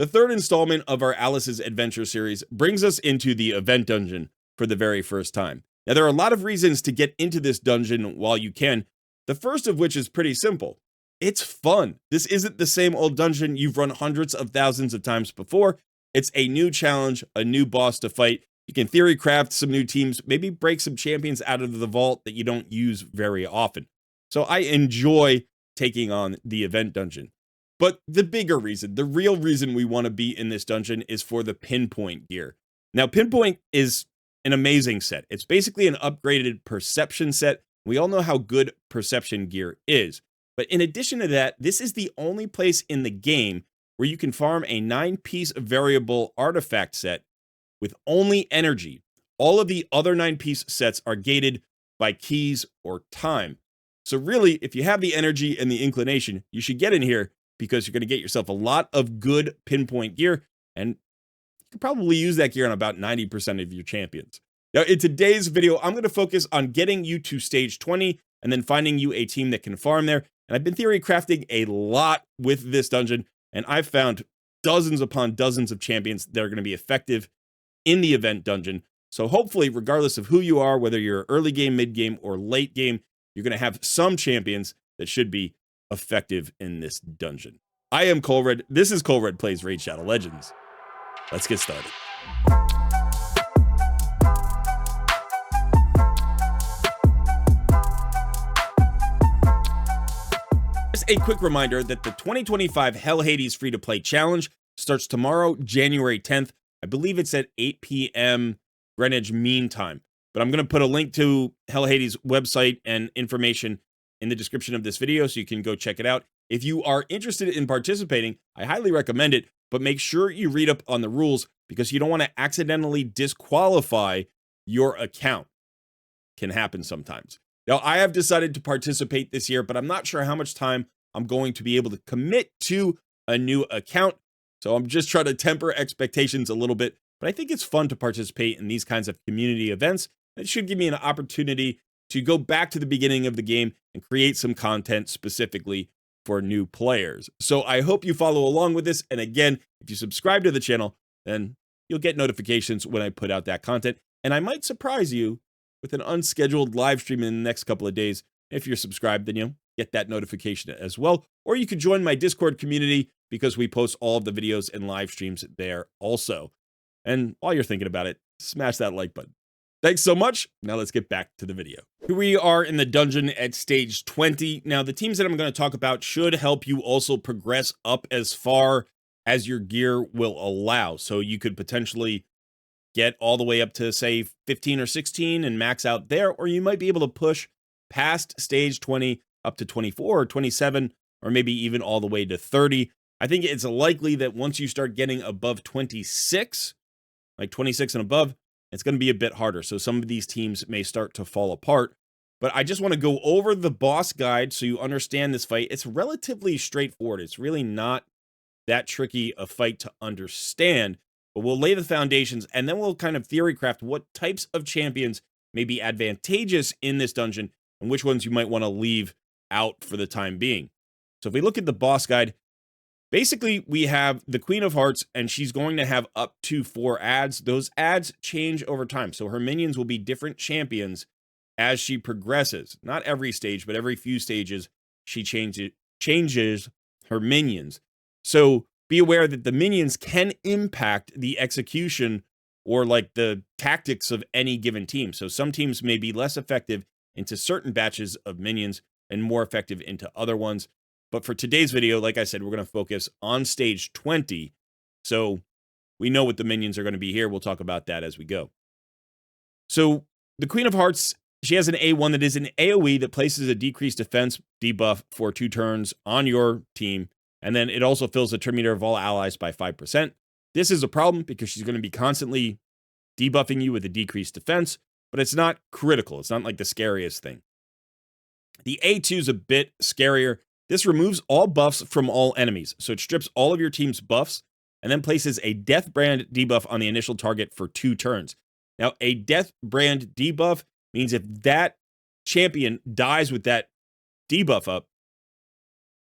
The third installment of our Alice's Adventure series brings us into the event dungeon for the very first time. Now, there are a lot of reasons to get into this dungeon while you can, the first of which is pretty simple. It's fun. This isn't the same old dungeon you've run hundreds of thousands of times before. It's a new challenge, a new boss to fight. You can theory craft some new teams, maybe break some champions out of the vault that you don't use very often. So I enjoy taking on the event dungeon. But the bigger reason, the real reason we want to be in this dungeon is for the pinpoint gear. Now, pinpoint is an amazing set. It's basically an upgraded perception set. We all know how good perception gear is. But in addition to that, this is the only place in the game where you can farm a 9-piece variable artifact set with only energy. All of the other 9-piece sets are gated by keys or time. So really, if you have the energy and the inclination, you should get in here because you're going to get yourself a lot of good pinpoint gear, and you can probably use that gear on about 90% of your champions. Now, in today's video, I'm going to focus on getting you to stage 20 and then finding you a team that can farm there. And I've been theory crafting a lot with this dungeon, and I've found dozens upon dozens of champions that are going to be effective in the event dungeon. So hopefully, regardless of who you are, whether you're early game, mid game, or late game, you're going to have some champions that should be effective in this dungeon. I am Colred. This is Colred Plays Raid Shadow Legends. Let's get started. Just a quick reminder that the 2025 Hell Hades free-to-play challenge starts tomorrow, January 10th. I believe it's at 8 p.m. Greenwich Mean Time. But I'm going to put a link to Hell Hades' website and information in the description of this video so you can go check it out. If you are interested in participating, I highly recommend it, but make sure you read up on the rules because you don't want to accidentally disqualify your account. Can happen sometimes. Now, I have decided to participate this year, but I'm not sure how much time I'm going to be able to commit to a new account. So I'm just trying to temper expectations a little bit, but I think it's fun to participate in these kinds of community events. It should give me an opportunity to go back to the beginning of the game and create some content specifically for new players. So I hope you follow along with this. And again, if you subscribe to the channel, then you'll get notifications when I put out that content. And I might surprise you with an unscheduled live stream in the next couple of days. If you're subscribed, then you'll get that notification as well. Or you could join my Discord community because we post all of the videos and live streams there also. And while you're thinking about it, smash that like button. Thanks so much. Now let's get back to the video. Here we are in the dungeon at stage 20. Now, the teams that I'm going to talk about should help you also progress up as far as your gear will allow. So you could potentially get all the way up to, say, 15 or 16 and max out there, or you might be able to push past stage 20 up to 24 or 27, or maybe even all the way to 30. I think it's likely that once you start getting above 26, like 26 and above, it's going to be a bit harder. So some of these teams may start to fall apart. But I just want to go over the boss guide so you understand this fight. It's relatively straightforward. It's really not that tricky a fight to understand. But we'll lay the foundations, and then we'll kind of theory craft what types of champions may be advantageous in this dungeon and which ones you might want to leave out for the time being. So if we look at the boss guide, basically, we have the Queen of Hearts, and she's going to have up to 4 adds. Those adds change over time, so her minions will be different champions as she progresses. Not every stage, but every few stages, she changes her minions. So be aware that the minions can impact the execution or like the tactics of any given team. So some teams may be less effective into certain batches of minions and more effective into other ones. But for today's video, like I said, we're going to focus on stage 20. So we know what the minions are going to be here. We'll talk about that as we go. So the Queen of Hearts, she has an A1 that is an AoE that places a decreased defense debuff for 2 turns on your team. And then it also fills the turn meter of all allies by 5%. This is a problem because she's going to be constantly debuffing you with a decreased defense, but it's not critical. It's not like the scariest thing. The A2 is a bit scarier. This removes all buffs from all enemies, so it strips all of your team's buffs and then places a death brand debuff on the initial target for 2 turns. Now, a death brand debuff means if that champion dies with that debuff up,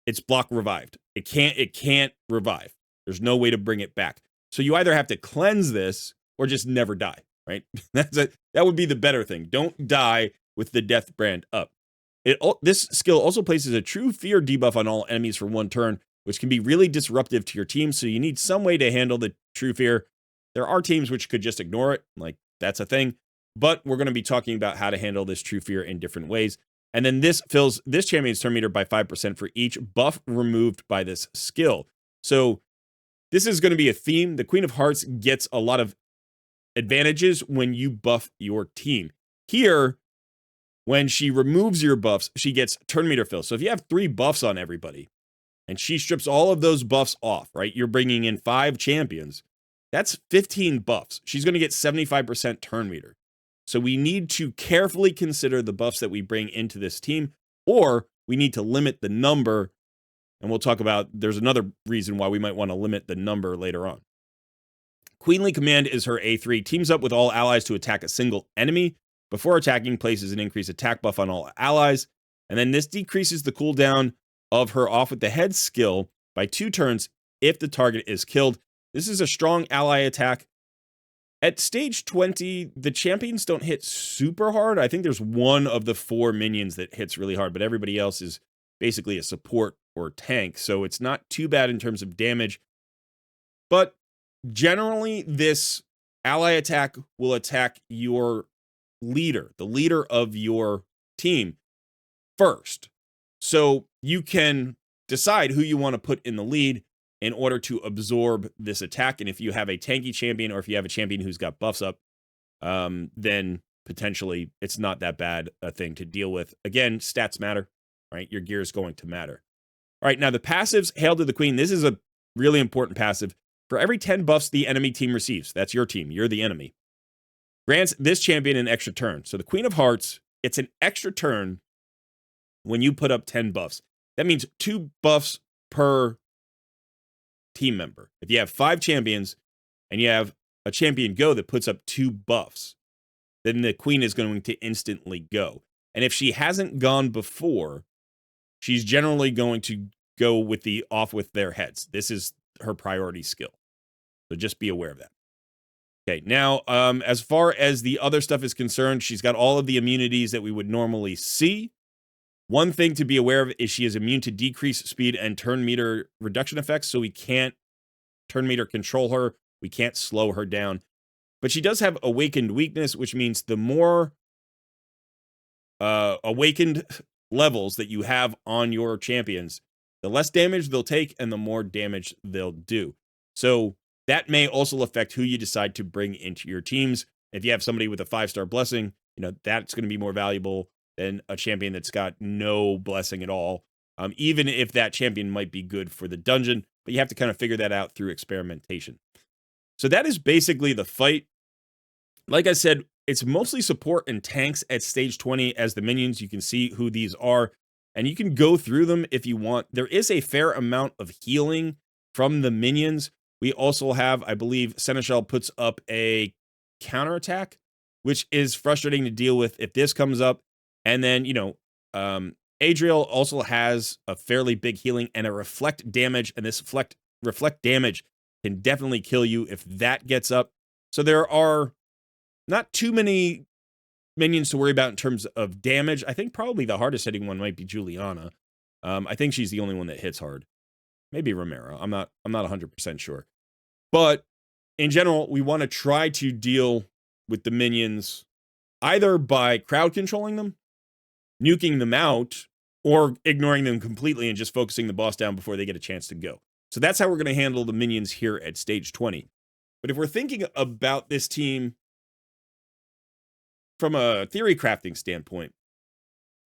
it's block revived. It can't revive. There's no way to bring it back. So you either have to cleanse this or just never die, right? That would be the better thing. Don't die with the death brand up. This skill also places a true fear debuff on all enemies for 1 turn, which can be really disruptive to your team, so you need some way to handle the true fear. There are teams which could just ignore it, like that's a thing, but we're going to be talking about how to handle this true fear in different ways. And then this fills this champion's turn meter by 5% for each buff removed by this skill. So this is going to be a theme. The Queen of Hearts gets a lot of advantages when you buff your team. Here, when she removes your buffs, she gets turn meter fill. So if you have 3 buffs on everybody, and she strips all of those buffs off, right? You're bringing in 5 champions. That's 15 buffs. She's going to get 75% turn meter. So we need to carefully consider the buffs that we bring into this team, or we need to limit the number. And we'll talk about, there's another reason why we might want to limit the number later on. Queenly Command is her A3, teams up with all allies to attack a single enemy. Before attacking, places an increased attack buff on all allies. And then this decreases the cooldown of her off with the head skill by 2 turns if the target is killed. This is a strong ally attack. At stage 20, the champions don't hit super hard. I think there's 1 of the 4 minions that hits really hard, but everybody else is basically a support or tank, so it's not too bad in terms of damage. But generally, this ally attack will attack your leader, the leader of your team, first. So you can decide who you want to put in the lead in order to absorb this attack. And if you have a tanky champion, or if you have a champion who's got buffs up, then potentially it's not that bad a thing to deal with. Again, stats matter, right? Your gear is going to matter. All right, now the passives, Hail to the Queen. This is a really important passive. For every 10 buffs the enemy team receives, that's your team, you're the enemy, grants this champion an extra turn. So the Queen of Hearts, it's an extra turn when you put up 10 buffs. That means 2 buffs per team member. If you have 5 champions and you have a champion go that puts up 2 buffs, then the Queen is going to instantly go. And if she hasn't gone before, she's generally going to go with the off with their heads. This is her priority skill. So just be aware of that. Okay, now, as far as the other stuff is concerned, she's got all of the immunities that we would normally see. One thing to be aware of is she is immune to decreased speed and turn meter reduction effects, so we can't turn meter control her. We can't slow her down. But she does have awakened weakness, which means the more awakened levels that you have on your champions, the less damage they'll take and the more damage they'll do. So that may also affect who you decide to bring into your teams. If you have somebody with a 5-star blessing, that's going to be more valuable than a champion that's got no blessing at all. Even if that champion might be good for the dungeon, but you have to kind of figure that out through experimentation. So that is basically the fight. Like I said, it's mostly support and tanks at stage 20 as the minions. You can see who these are, and you can go through them if you want. There is a fair amount of healing from the minions. We also have, I believe, Seneschal puts up a counterattack, which is frustrating to deal with if this comes up. And then, Adriel also has a fairly big healing and a reflect damage, and this reflect damage can definitely kill you if that gets up. So there are not too many minions to worry about in terms of damage. I think probably the hardest hitting one might be Juliana. I think she's the only one that hits hard. Maybe Romero. I'm not 100% sure. But in general, we want to try to deal with the minions either by crowd controlling them, nuking them out, or ignoring them completely and just focusing the boss down before they get a chance to go. So that's how we're going to handle the minions here at stage 20. But if we're thinking about this team from a theory crafting standpoint,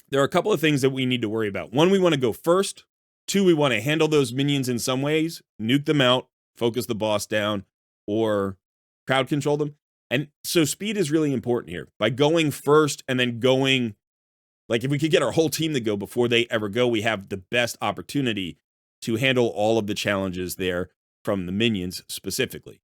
there are a couple of things that we need to worry about. One, we want to go first. 2, we want to handle those minions in some ways, nuke them out, focus the boss down, or crowd control them. And so speed is really important here. By going first and then going, like if we could get our whole team to go before they ever go, we have the best opportunity to handle all of the challenges there from the minions specifically.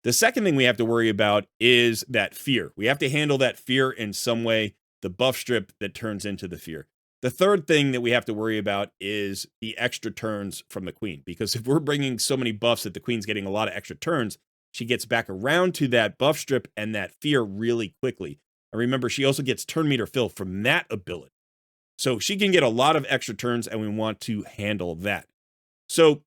The second thing we have to worry about is that fear. We have to handle that fear in some way, the buff strip that turns into the fear. The third thing that we have to worry about is the extra turns from the queen, because if we're bringing so many buffs that the queen's getting a lot of extra turns, she gets back around to that buff strip and that fear really quickly. And remember, she also gets turn meter fill from that ability. So she can get a lot of extra turns, and we want to handle that. So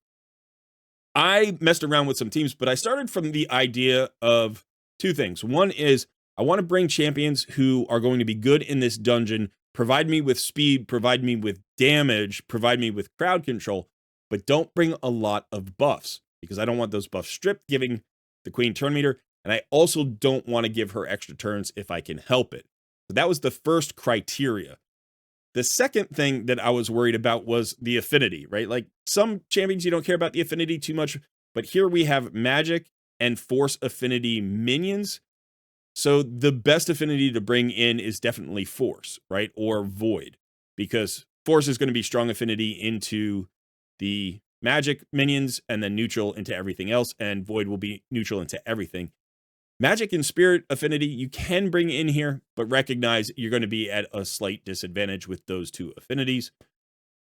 I messed around with some teams, but I started from the idea of two things. One is I want to bring champions who are going to be good in this dungeon, provide me with speed, provide me with damage, provide me with crowd control, but don't bring a lot of buffs, because I don't want those buffs stripped, giving the queen turn meter, and I also don't want to give her extra turns if I can help it. So that was the first criteria. The second thing that I was worried about was the affinity, right? Like, some champions, you don't care about the affinity too much, but here we have magic and force affinity minions. So the best affinity to bring in is definitely force, right? Or void, because force is going to be strong affinity into the magic minions and then neutral into everything else, and void will be neutral into everything. Magic and spirit affinity you can bring in here, but recognize you're going to be at a slight disadvantage with those two affinities.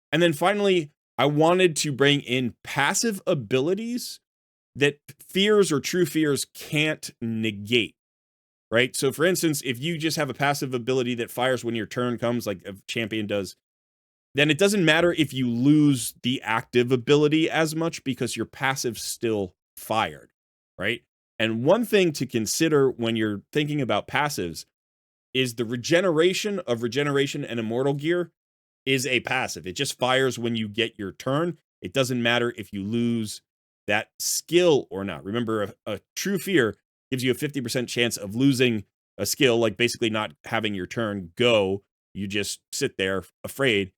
And then finally, I wanted to bring in passive abilities that fears or true fears can't negate, right? So for instance, if you just have a passive ability that fires when your turn comes, like a champion does, then it doesn't matter if you lose the active ability as much, because your passive still fired, right? And one thing to consider when you're thinking about passives is the regeneration of regeneration and immortal gear is a passive. It just fires when you get your turn. It doesn't matter if you lose that skill or not. Remember, a true fear gives you a 50% chance of losing a skill, like basically not having your turn go. You just sit there afraid,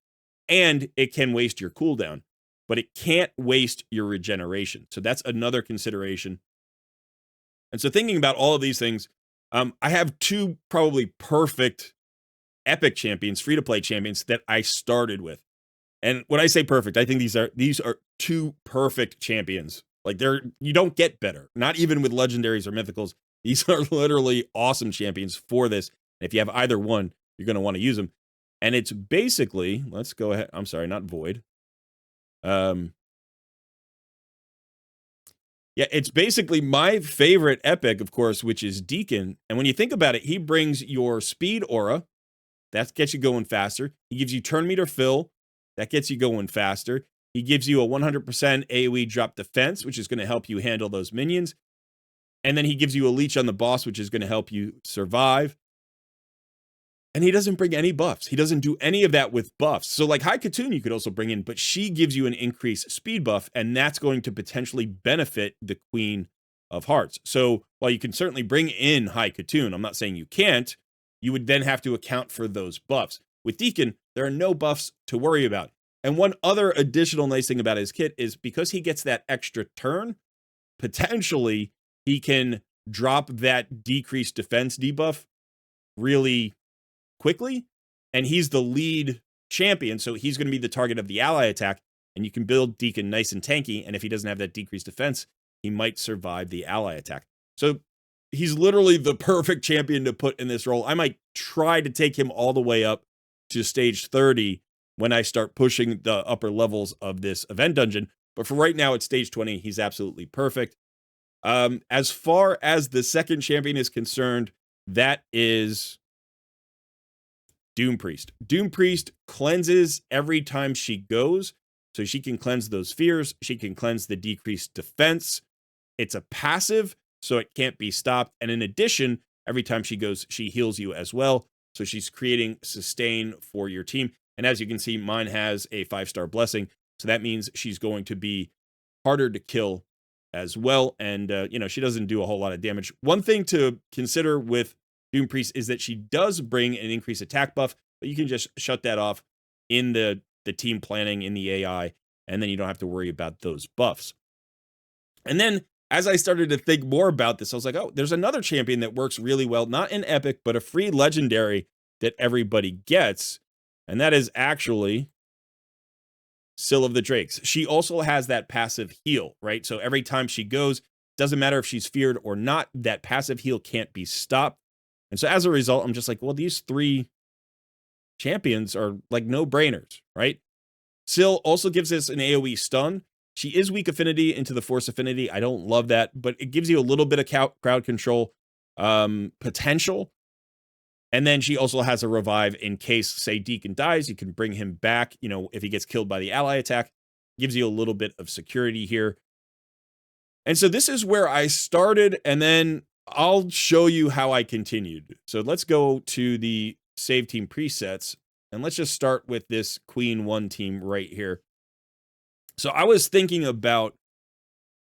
and it can waste your cooldown, but it can't waste your regeneration. So that's another consideration. And so thinking about all of these things, I have two probably perfect epic champions, free-to-play champions that I started with. And when I say perfect, I think these are two perfect champions. Like, you don't get better, not even with legendaries or mythicals. These are literally awesome champions for this. And if you have either one, you're going to want to use them. And it's basically, let's go ahead. I'm sorry, not void. Yeah, it's basically my favorite epic, of course, which is Deacon. And when you think about it, he brings your speed aura. That gets you going faster. He gives you turn meter fill. That gets you going faster. He gives you a 100% AoE drop defense, which is going to help you handle those minions. And then he gives you a leech on the boss, which is going to help you survive. And he doesn't bring any buffs. He doesn't do any of that with buffs. So like High Katoon you could also bring in, but she gives you an increased speed buff, and that's going to potentially benefit the Queen of Hearts. So while you can certainly bring in High Katoon, I'm not saying you can't, you would then have to account for those buffs. With Deacon, there are no buffs to worry about. And one other additional nice thing about his kit is because he gets that extra turn, potentially he can drop that decreased defense debuff really quickly, and he's the lead champion, so he's going to be the target of the ally attack, and you can build Deacon nice and tanky, and if he doesn't have that decreased defense, he might survive the ally attack. So he's literally the perfect champion to put in this role. I might try to take him all the way up to stage 30 when I start pushing the upper levels of this event dungeon, but for right now, at stage 20, he's absolutely perfect. As far as the second champion is concerned, that is Doom Priest. Doom Priest cleanses every time she goes, so she can cleanse those fears. She can cleanse the decreased defense. It's a passive, so it can't be stopped. And in addition, every time she goes, she heals you as well. So she's creating sustain for your team. And as you can see, mine has a 5-star blessing. So that means she's going to be harder to kill as well. And, she doesn't do a whole lot of damage. One thing to consider with Doom Priest is that she does bring an increased attack buff, but you can just shut that off in the team planning in the AI, and then you don't have to worry about those buffs. And then as I started to think more about this, I was like, oh, there's another champion that works really well, not in Epic, but a free legendary that everybody gets, and that is actually Syl of the Drakes. She also has that passive heal, right? So every time she goes, doesn't matter if she's feared or not, that passive heal can't be stopped. And so as a result, I'm just like, well, these three champions are like no-brainers, right? Syl also gives us an AoE stun. She is weak affinity into the force affinity. I don't love that, but it gives you a little bit of crowd control potential. And then she also has a revive in case, say, Deacon dies. You can bring him back, you know, if he gets killed by the ally attack. Gives you a little bit of security here. And so this is where I started, and then I'll show you how I continued. So let's go to the save team presets, and let's just start with this Queen 1 team right here. So I was thinking about,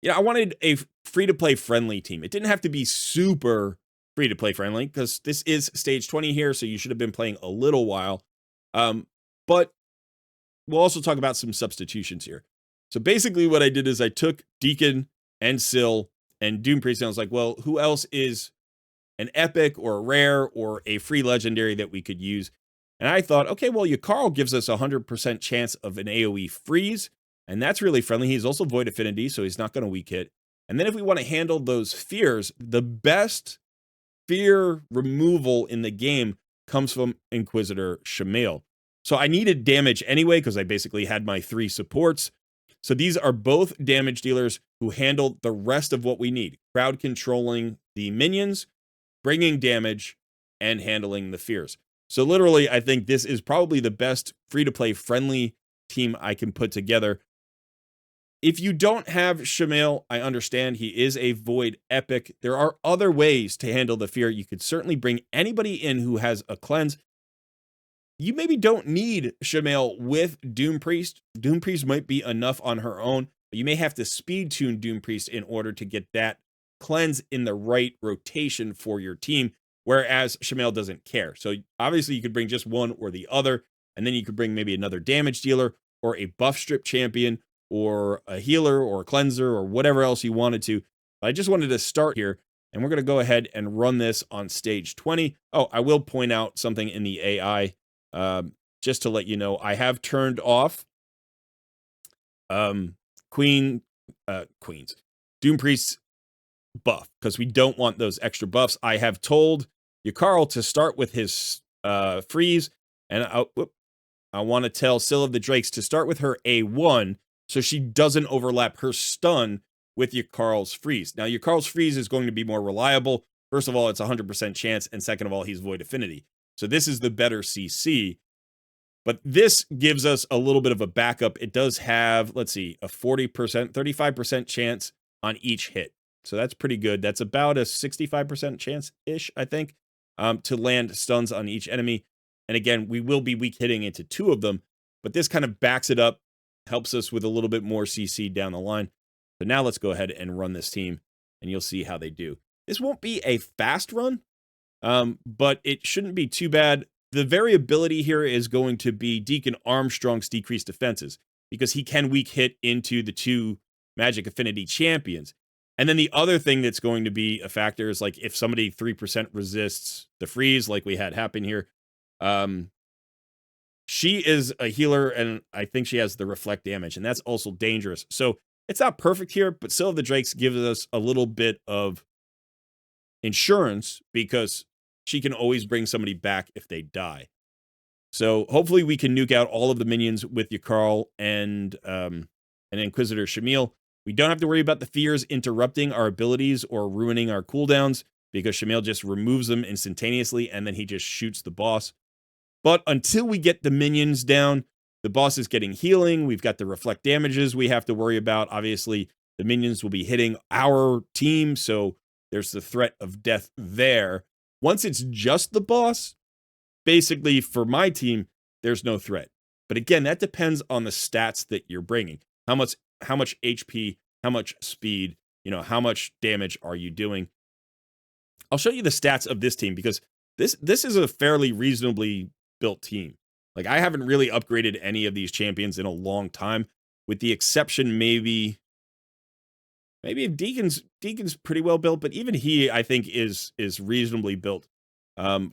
I wanted a free-to-play friendly team. It didn't have to be super free-to-play friendly, because this is stage 20 here, so you should have been playing a little while. But we'll also talk about some substitutions here. So basically what I did is I took Deacon and Syl and Doom Priest, and I was like, well, who else is an epic or a rare or a free legendary that we could use? And I thought, okay, well, Yakarl gives us a 100% chance of an AoE freeze, and that's really friendly. He's also void affinity, so he's not going to weak hit. And then if we want to handle those fears, the best fear removal in the game comes from Inquisitor Shamail. So I needed damage anyway, because I basically had my 3 supports. So these are both damage dealers who handle the rest of what we need. Crowd controlling the minions, bringing damage, and handling the fears. So literally, I think this is probably the best free-to-play friendly team I can put together. If you don't have Shamail, I understand he is a void epic. There are other ways to handle the fear. You could certainly bring anybody in who has a cleanse. You maybe don't need Shamail with Doom Priest. Doom Priest might be enough on her own, but you may have to speed tune Doom Priest in order to get that cleanse in the right rotation for your team, whereas Shamail doesn't care. So obviously you could bring just one or the other, and then you could bring maybe another damage dealer or a buff strip champion or a healer or a cleanser or whatever else you wanted to. But I just wanted to start here, and we're going to go ahead and run this on stage 20. Oh, I will point out something in the AI, just to let you know. I have turned off Queen's Doom Priest's buff, because we don't want those extra buffs. I have told Yakarl to start with his freeze, and I want to tell Syl of the Drakes to start with her A1, so she doesn't overlap her stun with Yakarl's freeze. Now, Yakarl's freeze is going to be more reliable. First of all, it's 100% chance, and second of all, he's void affinity. So this is the better CC. But this gives us a little bit of a backup. It does have, let's see, a 40%, 35% chance on each hit. So that's pretty good. That's about a 65% chance-ish, I think, to land stuns on each enemy. And again, we will be weak hitting into 2 of them, but this kind of backs it up, helps us with a little bit more CC down the line. So now let's go ahead and run this team, and you'll see how they do. This won't be a fast run, but it shouldn't be too bad. The variability here is going to be Deacon Armstrong's decreased defenses, because he can weak hit into the 2 magic affinity champions. And then the other thing that's going to be a factor is, like, if somebody 3% resists the freeze, like we had happen here, she is a healer, and I think she has the reflect damage, and that's also dangerous. So it's not perfect here, but Syl of the Drakes gives us a little bit of insurance, because she can always bring somebody back if they die. So hopefully we can nuke out all of the minions with Yakarl and Inquisitor Shamail. We don't have to worry about the fears interrupting our abilities or ruining our cooldowns, because Shamail just removes them instantaneously, and then he just shoots the boss. But until we get the minions down, the boss is getting healing. We've got the reflect damages we have to worry about. Obviously, the minions will be hitting our team, so there's the threat of death there. Once it's just the boss, basically for my team, there's no threat. But again, that depends on the stats that you're bringing. How much HP, how much speed, how much damage are you doing? I'll show you the stats of this team, because this is a fairly reasonably built team. Like, I haven't really upgraded any of these champions in a long time, with the exception maybe if Deacon's pretty well built, but even he, I think, is reasonably built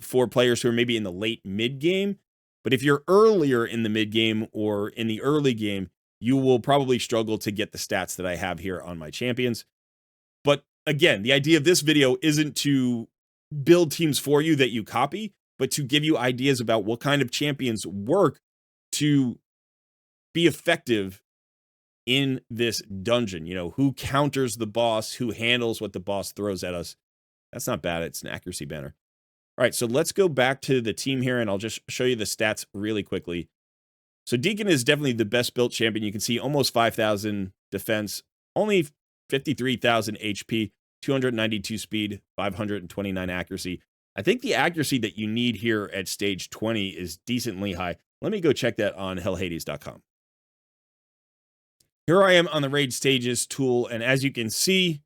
for players who are maybe in the late mid game. But if you're earlier in the mid game or in the early game, you will probably struggle to get the stats that I have here on my champions. But again, the idea of this video isn't to build teams for you that you copy, but to give you ideas about what kind of champions work to be effective in this dungeon. You know, who counters the boss, who handles what the boss throws at us. That's not bad. It's an accuracy banner. All right, so let's go back to the team here, and I'll just show you the stats really quickly. So Deacon is definitely the best built champion. You can see almost 5,000 defense, only 53,000 HP, 292 speed, 529 accuracy. I think the accuracy that you need here at stage 20 is decently high. Let me go check that on hellhades.com. Here I am on the raid stages tool, and as you can see,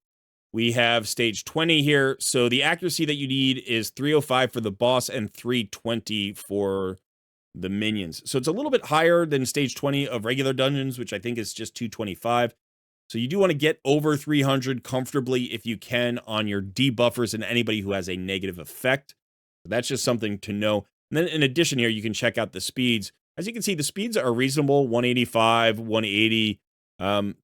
we have stage 20 here. So the accuracy that you need is 305 for the boss and 320 for the minions. So it's a little bit higher than stage 20 of regular dungeons, which I think is just 225. So you do want to get over 300 comfortably if you can on your debuffers and anybody who has a negative effect. So that's just something to know. And then in addition here, you can check out the speeds. As you can see, the speeds are reasonable, 185, 180.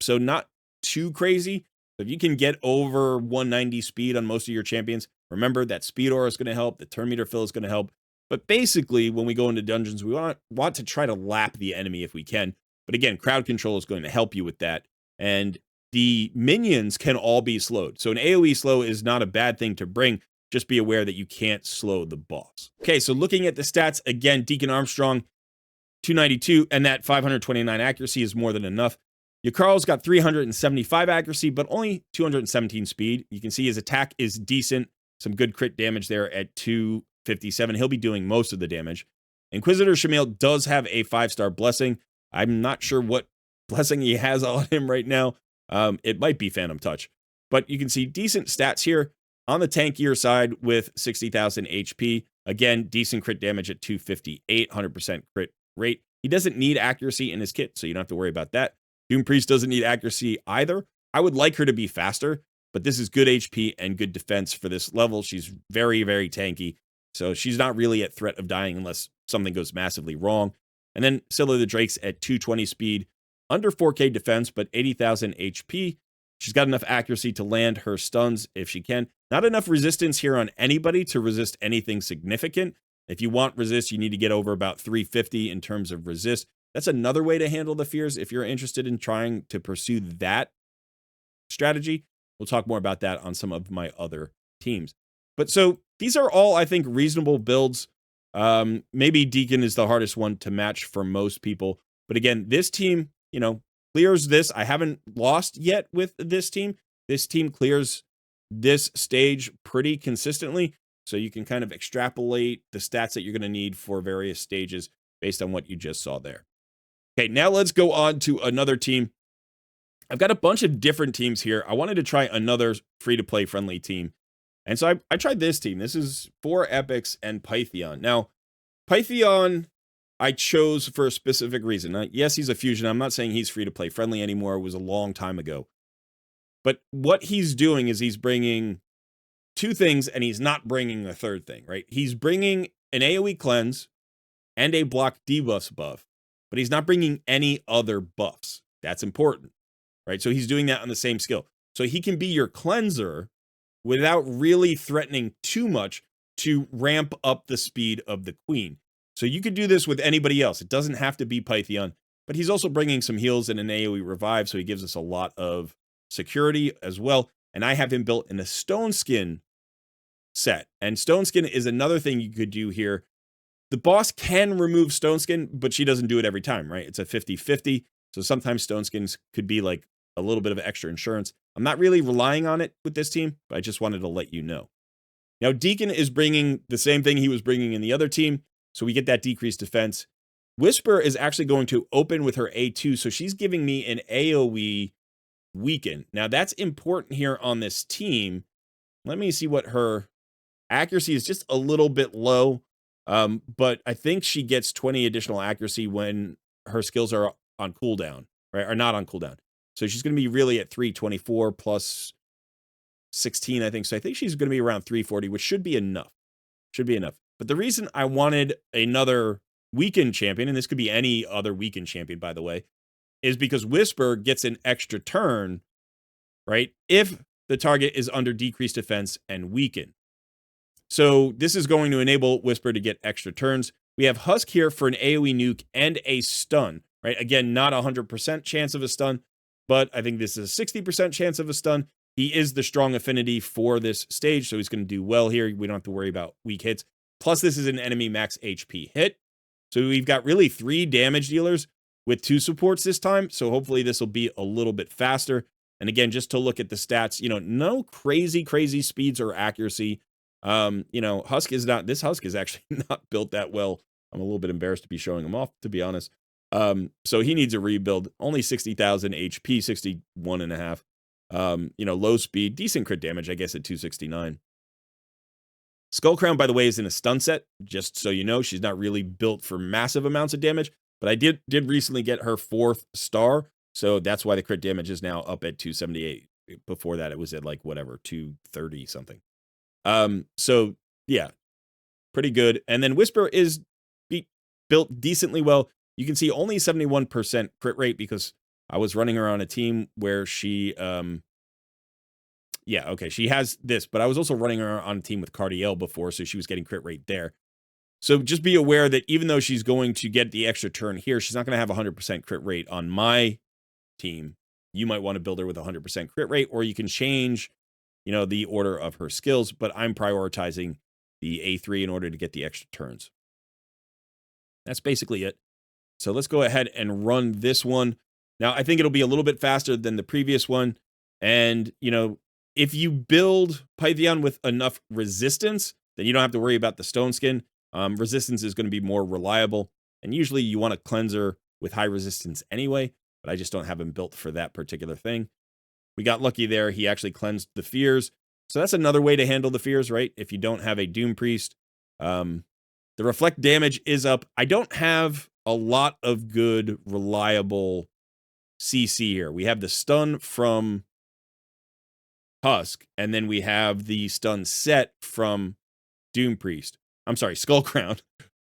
So not too crazy. If you can get over 190 speed on most of your champions, remember that speed aura is going to help. The turn meter fill is going to help. But basically, when we go into dungeons, we want to try to lap the enemy if we can. But again, crowd control is going to help you with that. And the minions can all be slowed. So an AoE slow is not a bad thing to bring. Just be aware that you can't slow the boss. Okay, so looking at the stats, again, Deacon Armstrong, 292, and that 529 accuracy is more than enough. Yakarl's got 375 accuracy, but only 217 speed. You can see his attack is decent. Some good crit damage there at 257. He'll be doing most of the damage. Inquisitor Shamail does have a 5-star blessing. I'm not sure what blessing he has on him right now. It might be Phantom Touch. But you can see decent stats here on the tankier side with 60,000 HP. Again, decent crit damage at 258, 100% crit rate. He doesn't need accuracy in his kit, so you don't have to worry about that. Doom Priest doesn't need accuracy either. I would like her to be faster, but this is good HP and good defense for this level. She's very, very tanky, so she's not really at threat of dying unless something goes massively wrong. And then Scylla the Drake's at 220 speed, under 4K defense, but 80,000 HP. She's got enough accuracy to land her stuns if she can. Not enough resistance here on anybody to resist anything significant. If you want resist, you need to get over about 350 in terms of resist. That's another way to handle the fears if you're interested in trying to pursue that strategy. We'll talk more about that on some of my other teams. But so these are all, I think, reasonable builds. Maybe Deacon is the hardest one to match for most people. But again, this team, you know, clears this. I haven't lost yet with this team. This team clears this stage pretty consistently. So you can kind of extrapolate the stats that you're going to need for various stages based on what you just saw there. Okay, now let's go on to another team. I've got a bunch of different teams here. I wanted to try another free-to-play friendly team. And so I tried this team. This is 4 Epics and Pythion. Now, Pythion I chose for a specific reason. Yes, he's a fusion. I'm not saying he's free-to-play friendly anymore. It was a long time ago. But what he's doing is he's bringing 2 things, and he's not bringing a third thing, right? He's bringing an AoE cleanse and a block debuffs buff, but he's not bringing any other buffs. That's important, right? So he's doing that on the same skill. So he can be your cleanser without really threatening too much to ramp up the speed of the queen. So you could do this with anybody else. It doesn't have to be Pythion, but he's also bringing some heals and an AoE revive, so he gives us a lot of security as well. And I have him built in a Stone Skin set. And Stone Skin is another thing you could do here. The boss can remove Stone Skin, but she doesn't do it every time, right? It's a 50-50. So sometimes Stone Skins could be like a little bit of extra insurance. I'm not really relying on it with this team, but I just wanted to let you know. Now, Deacon is bringing the same thing he was bringing in the other team, so we get that decreased defense. Whisper is actually going to open with her A2, so she's giving me an AoE weaken. Now, that's important here on this team. Let me see what her accuracy is. Just a little bit low, but I think she gets 20 additional accuracy when her skills are on cooldown, right? Or not on cooldown. So she's going to be really at 324 plus 16, I think. So I think she's going to be around 340, which should be enough. Should be enough. But the reason I wanted another weakened champion, and this could be any other weakened champion, by the way, is because Whisper gets an extra turn, right? If the target is under decreased defense and weakened. So this is going to enable Whisper to get extra turns. We have Husk here for an AoE nuke and a stun, right? Again, not 100% chance of a stun, but I think this is a 60% chance of a stun. He is the strong affinity for this stage, so he's going to do well here. We don't have to worry about weak hits. Plus, this is an enemy max HP hit. So we've got really 3 damage dealers with 2 supports this time. So hopefully this will be a little bit faster. And again, just to look at the stats, no crazy speeds or accuracy. Husk is not, this Husk is actually not built that well. I'm a little bit embarrassed to be showing him off, to be honest. So he needs a rebuild. Only 60,000 HP, 61.5. Low speed, decent crit damage, I guess, at 269. Skullcrown, by the way, is in a stun set, just so you know. She's not really built for massive amounts of damage, but I did recently get her 4th star, so that's why the crit damage is now up at 278. Before that, it was at, 230 something. So, yeah, pretty good. And then Whisper is built decently well. You can see only 71% crit rate because I was running her on a team where she... Yeah, okay, she has this, but I was also running her on a team with Cardiel before, so she was getting crit rate there. So just be aware that even though she's going to get the extra turn here, she's not going to have 100% crit rate on my team. You might want to build her with 100% crit rate, or you can change, the order of her skills, but I'm prioritizing the A3 in order to get the extra turns. That's basically it. So let's go ahead and run this one. Now, I think it'll be a little bit faster than the previous one, and, if you build Pythion with enough resistance, then you don't have to worry about the stone skin. Resistance is going to be more reliable. And usually you want a cleanser with high resistance anyway, but I just don't have him built for that particular thing. We got lucky there. He actually cleansed the fears. So that's another way to handle the fears, right? If you don't have a Doom Priest. The reflect damage is up. I don't have a lot of good, reliable CC here. We have the stun from Husk, and then we have the stun set from Doom Priest. I'm sorry, Skullcrown.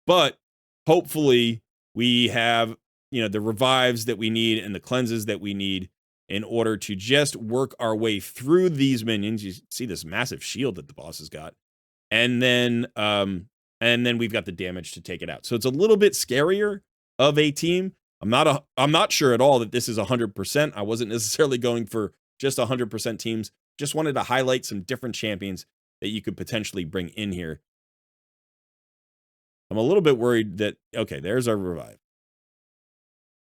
But hopefully we have, the revives that we need and the cleanses that we need in order to just work our way through these minions. You see this massive shield that the boss has got. And then we've got the damage to take it out. So it's a little bit scarier of a team. I'm not sure at all that this is 100%. I wasn't necessarily going for just 100% teams. Just wanted to highlight some different champions that you could potentially bring in here. I'm a little bit worried that, okay, there's our revive.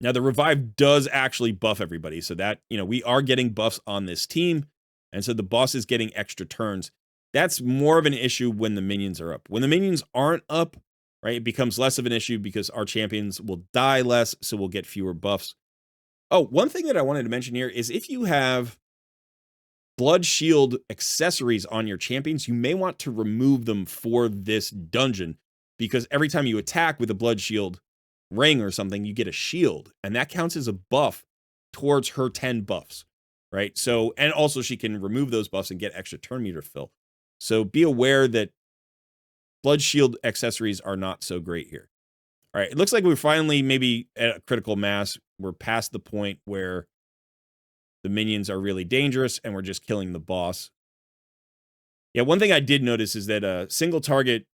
Now, the revive does actually buff everybody, so that, we are getting buffs on this team, and so the boss is getting extra turns. That's more of an issue when the minions are up. When the minions aren't up, right, it becomes less of an issue because our champions will die less, so we'll get fewer buffs. Oh, one thing that I wanted to mention here is if you have blood shield accessories on your champions, you may want to remove them for this dungeon, because every time you attack with a blood shield ring or something, you get a shield, and that counts as a buff towards her 10 buffs, right? So, and also she can remove those buffs and get extra turn meter fill. So be aware that blood shield accessories are not so great here. All right, it looks like we're finally maybe at a critical mass. We're past the point where the minions are really dangerous, and we're just killing the boss. Yeah, one thing I did notice is that single target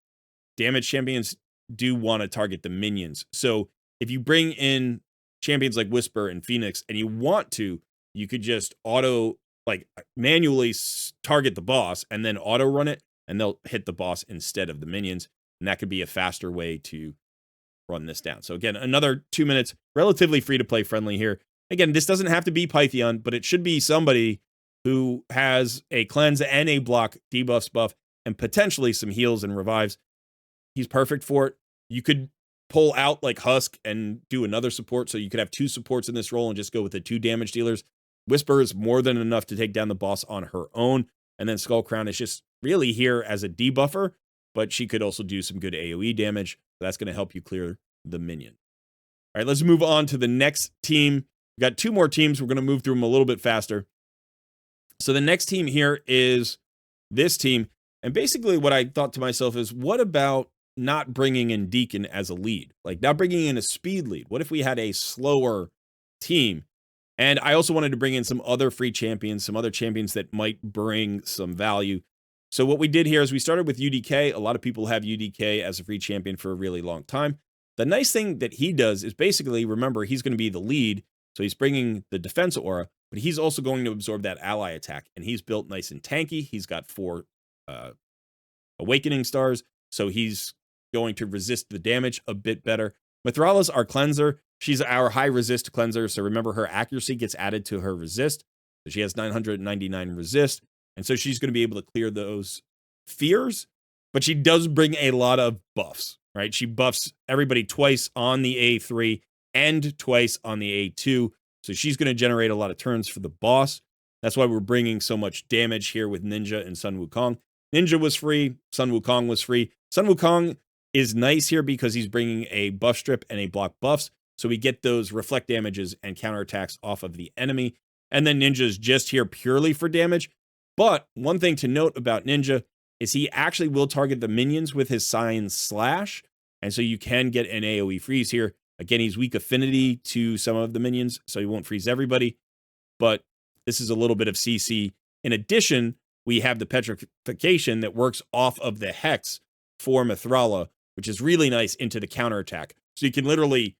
damage champions do want to target the minions. So if you bring in champions like Whisper and Phoenix, and you want to, you could just manually target the boss, and then auto run it, and they'll hit the boss instead of the minions. And that could be a faster way to run this down. So again, another 2 minutes, relatively free to play friendly here. Again, this doesn't have to be Pythion, but it should be somebody who has a cleanse and a block, debuffs, buff, and potentially some heals and revives. He's perfect for it. You could pull out like Husk and do another support, so you could have 2 supports in this role and just go with the 2 damage dealers. Whisper is more than enough to take down the boss on her own, and then Skullcrown is just really here as a debuffer, but she could also do some good AoE damage. That's going to help you clear the minion. All right, let's move on to the next team. We've got 2 more teams. We're going to move through them a little bit faster. So the next team here is this team. And basically what I thought to myself is, what about not bringing in Deacon as a lead? Like, not bringing in a speed lead. What if we had a slower team? And I also wanted to bring in some other free champions, some other champions that might bring some value. So what we did here is we started with UDK. A lot of people have UDK as a free champion for a really long time. The nice thing that he does is basically, remember, he's going to be the lead. So he's bringing the defense aura, but he's also going to absorb that ally attack. And he's built nice and tanky. He's got 4 awakening stars. So he's going to resist the damage a bit better. Mithrala's our cleanser. She's our high resist cleanser. So remember, her accuracy gets added to her resist. So she has 999 resist. And so she's going to be able to clear those fears. But she does bring a lot of buffs, right? She buffs everybody twice on the A3 and twice on the A2. So she's going to generate a lot of turns for the boss. That's why we're bringing so much damage here with Ninja and Sun Wukong. Ninja was free. Sun Wukong was free. Sun Wukong is nice here because he's bringing a buff strip and a block buffs. So we get those reflect damages and counterattacks off of the enemy. And then Ninja's just here purely for damage. But one thing to note about Ninja is he actually will target the minions with his Scion Slash. And so you can get an AoE freeze here. Again, he's weak affinity to some of the minions, so he won't freeze everybody. But this is a little bit of CC. In addition, we have the petrification that works off of the Hex for Mithrala, which is really nice into the counterattack. So you can literally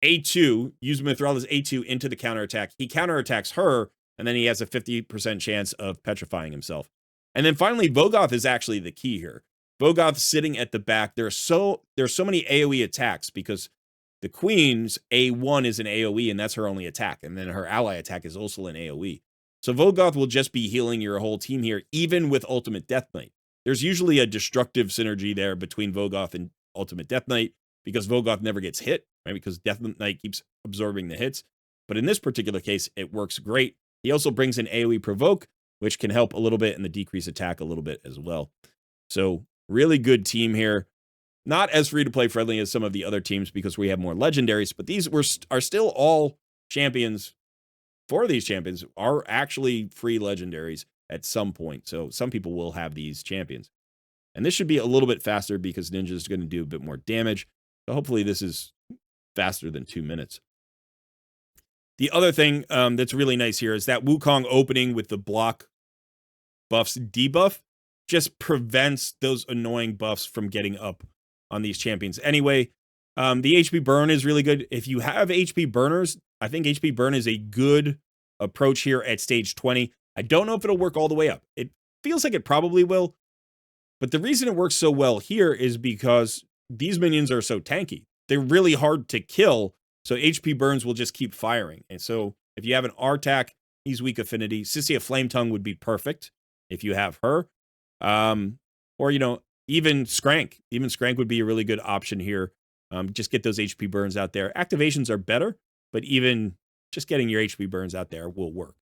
A2, use Mithrala's A2 into the counterattack. He counterattacks her, and then he has a 50% chance of petrifying himself. And then finally, Vogoth is actually the key here. Vogoth sitting at the back. There's so many AoE attacks because the Queen's A1 is an AoE, and that's her only attack. And then her ally attack is also an AoE. So Vogoth will just be healing your whole team here, even with Ultimate Death Knight. There's usually a destructive synergy there between Vogoth and Ultimate Death Knight because Vogoth never gets hit, right? Because Death Knight keeps absorbing the hits. But in this particular case, it works great. He also brings an AoE Provoke, which can help a little bit and the decrease attack a little bit as well. So really good team here. Not as free-to-play friendly as some of the other teams because we have more legendaries, but these are still all champions. 4 of these champions are actually free legendaries at some point. So some people will have these champions. And this should be a little bit faster because Ninja is going to do a bit more damage. So hopefully this is faster than 2 minutes. The other thing that's really nice here is that Wukong opening with the block buffs debuff just prevents those annoying buffs from getting up on these champions. Anyway, the HP burn is really good. If you have HP burners, I think HP burn is a good approach here at stage 20. I don't know if it'll work all the way up. It feels like it probably will. But the reason it works so well here is because these minions are so tanky. They're really hard to kill. So HP burns will just keep firing. And so if you have an Artak, he's weak affinity. Sissia Flametongue would be perfect if you have her. Or, you know, even Skrank. Even Skrank would be a really good option here. Just get those HP burns out there. Activations are better, but even just getting your HP burns out there will work.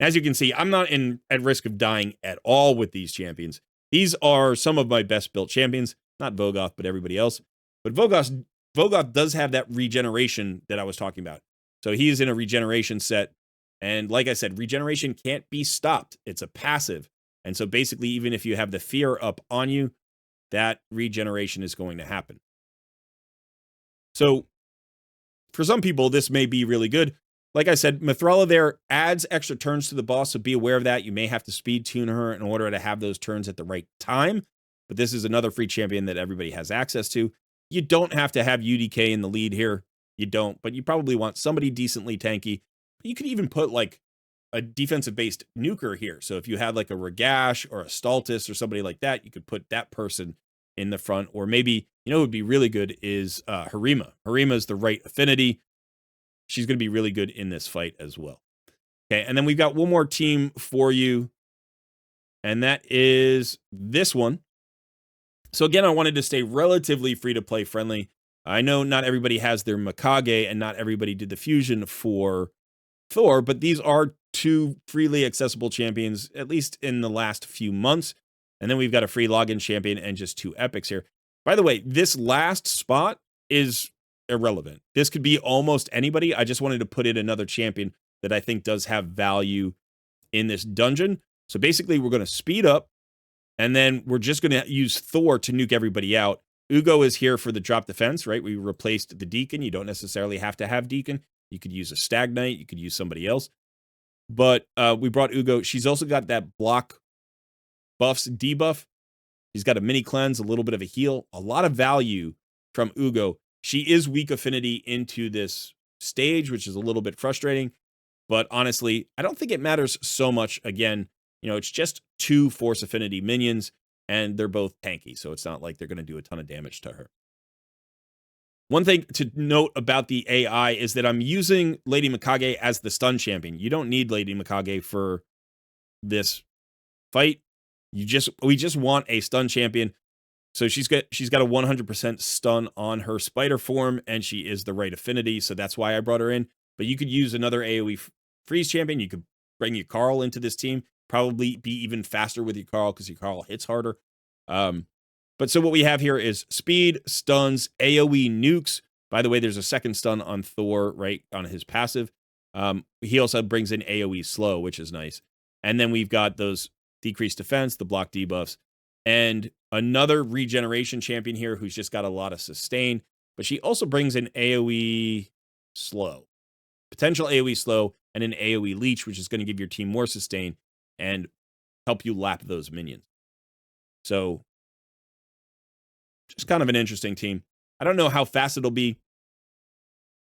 As you can see, I'm not at risk of dying at all with these champions. These are some of my best built champions. Not Vogoth, but everybody else. But Vogoth does have that regeneration that I was talking about. So he's in a regeneration set. And like I said, regeneration can't be stopped. It's a passive. And so basically, even if you have the fear up on you, that regeneration is going to happen. So for some people, this may be really good. Like I said, Mithrala there adds extra turns to the boss, so be aware of that. You may have to speed tune her in order to have those turns at the right time. But this is another free champion that everybody has access to. You don't have to have UDK in the lead here. You don't, but you probably want somebody decently tanky. You could even put like a defensive-based nuker here. So if you had like a Ragash or a Staltis or somebody like that, you could put that person in the front. Or maybe, you know, what would be really good is Harima. Harima is the right affinity. She's going to be really good in this fight as well. Okay, and then we've got one more team for you, and that is this one. So again, I wanted to stay relatively free-to-play friendly. I know not everybody has their Mikage, and not everybody did the fusion for Thor, but these are 2 freely accessible champions, at least in the last few months. And then we've got a free login champion and just 2 epics here. By the way, this last spot is irrelevant. This could be almost anybody. I just wanted to put in another champion that I think does have value in this dungeon. So basically, we're going to speed up, and then we're just going to use Thor to nuke everybody out. Ugo is here for the drop defense, right? We replaced the Deacon. You don't necessarily have to have Deacon. You could use a Stag Knight. You could use somebody else. But we brought Ugo. She's also got that block buffs, debuff. She's got a mini cleanse, a little bit of a heal, a lot of value from Ugo. She is weak affinity into this stage, which is a little bit frustrating. But honestly, I don't think it matters so much. Again, it's just 2 force affinity minions, and they're both tanky, so it's not like they're going to do a ton of damage to her. One thing to note about the AI is that I'm using Lady Mikage as the stun champion. You don't need Lady Mikage for this fight. We just want a stun champion. So she's got a 100% stun on her spider form, and she is the right affinity, so that's why I brought her in. But you could use another AoE freeze champion. You could bring your Carl into this team, probably be even faster with your Carl because your Carl hits harder. But so what we have here is speed, stuns, AoE nukes. By the way, there's a second stun on Thor right on his passive. He also brings in AoE slow, which is nice. And then we've got those decreased defense, the block debuffs, and another regeneration champion here who's just got a lot of sustain. But she also brings in AoE slow, potential AoE slow, and an AoE leech, which is going to give your team more sustain and help you lap those minions. So just kind of an interesting team. I don't know how fast it'll be.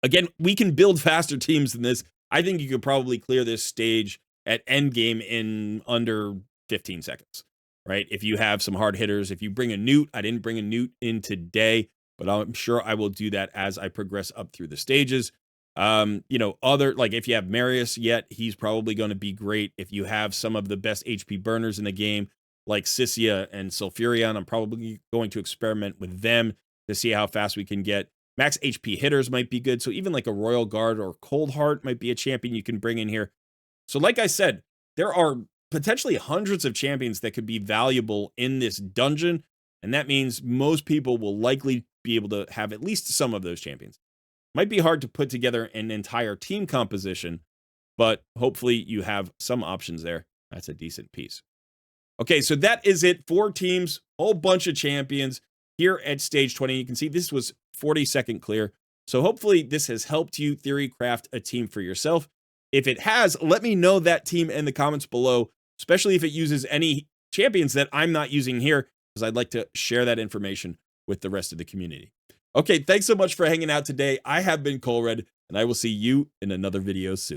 Again, we can build faster teams than this. I think you could probably clear this stage at endgame in under 15 seconds, right? If you have some hard hitters, if you bring a Newt, I didn't bring a Newt in today, but I'm sure I will do that as I progress up through the stages. If you have Marius yet, he's probably going to be great. If you have some of the best HP burners in the game, like Sissia and Sulfurion, I'm probably going to experiment with them to see how fast we can get. Max HP hitters might be good. So even like a Royal Guard or Cold Heart might be a champion you can bring in here. So like I said, there are potentially hundreds of champions that could be valuable in this dungeon. And that means most people will likely be able to have at least some of those champions. Might be hard to put together an entire team composition, but hopefully you have some options there. That's a decent piece. Okay, so that is it. 4 teams, whole bunch of champions here at stage 20. You can see this was 40-second clear. So hopefully this has helped you theory craft a team for yourself. If it has, let me know that team in the comments below, especially if it uses any champions that I'm not using here, because I'd like to share that information with the rest of the community. Okay, thanks so much for hanging out today. I have been Colred, and I will see you in another video soon.